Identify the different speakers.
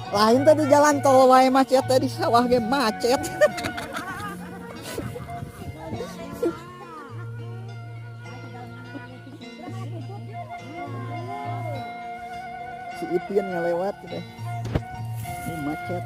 Speaker 1: Lain tadi jalan tol wae macet tadi sawah ge macet. Si Ipin ngelewat deh. Ini macet.